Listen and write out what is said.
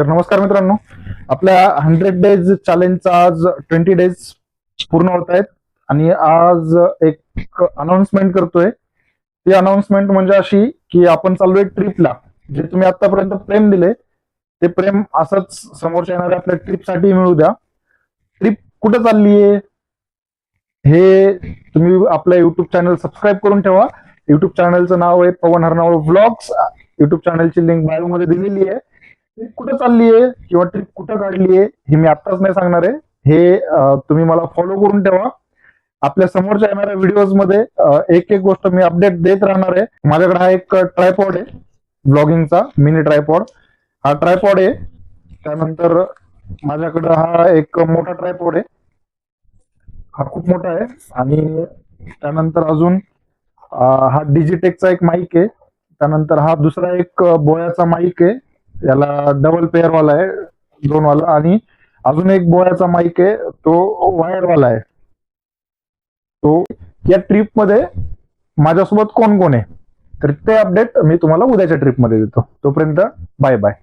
तर नमस्कार मित्रांनो, आपल्या 100 डेज चॅलेंजचा आज 20 डेज पूर्ण होत आहेत आणि आज एक अनाउन्समेंट करतोय. ती अनाउन्समेंट म्हणजे अशी की आपण चाललोय ट्रिपला. जे तुम्ही आतापर्यंत प्रेम दिले ते प्रेम असंच समोरच्या येणाऱ्या आपल्या ट्रिपसाठी मिळू द्या. ट्रिप कुठं चालली आहे हे तुम्ही आपल्या युट्यूब चॅनल सबस्क्राईब करून ठेवा. युट्यूब चॅनलचं नाव आहे पवन हरनावळ व्लॉग्स. युट्यूब चॅनलची लिंक बायो मध्ये दिलेली आहे. ट्रिप कुठं चालली आहे किंवा ट्रिप कुठं काढली आहे हे मी आत्ताच नाही सांगणार आहे. हे तुम्ही मला फॉलो करून ठेवा. आपल्या समोरच्या येणाऱ्या व्हिडिओज मध्ये एक एक गोष्ट मी अपडेट देत राहणार आहे. माझ्याकडे हा एक ट्रायपॉड आहे ब्लॉगिंगचा, मिनी ट्रायपॉड. हा ट्रायपॉड आहे. त्यानंतर माझ्याकडे हा एक मोठा ट्रायपॉड आहे. हा खूप मोठा आहे. आणि त्यानंतर अजून हा डिजिटेकचा एक माईक आहे. त्यानंतर हा दुसरा एक बोयाचा माईक आहे. याला डबल पेअर वाला आहे, 2 वाला. आणि अजून एक बोयाचा माईक आहे, तो वायर वाला आहे. तो या ट्रिप मध्ये माझ्यासोबत कोण कोण आहे तर ते अपडेट मी तुम्हाला उद्याच्या ट्रिप मध्ये देतो. तोपर्यंत बाय बाय.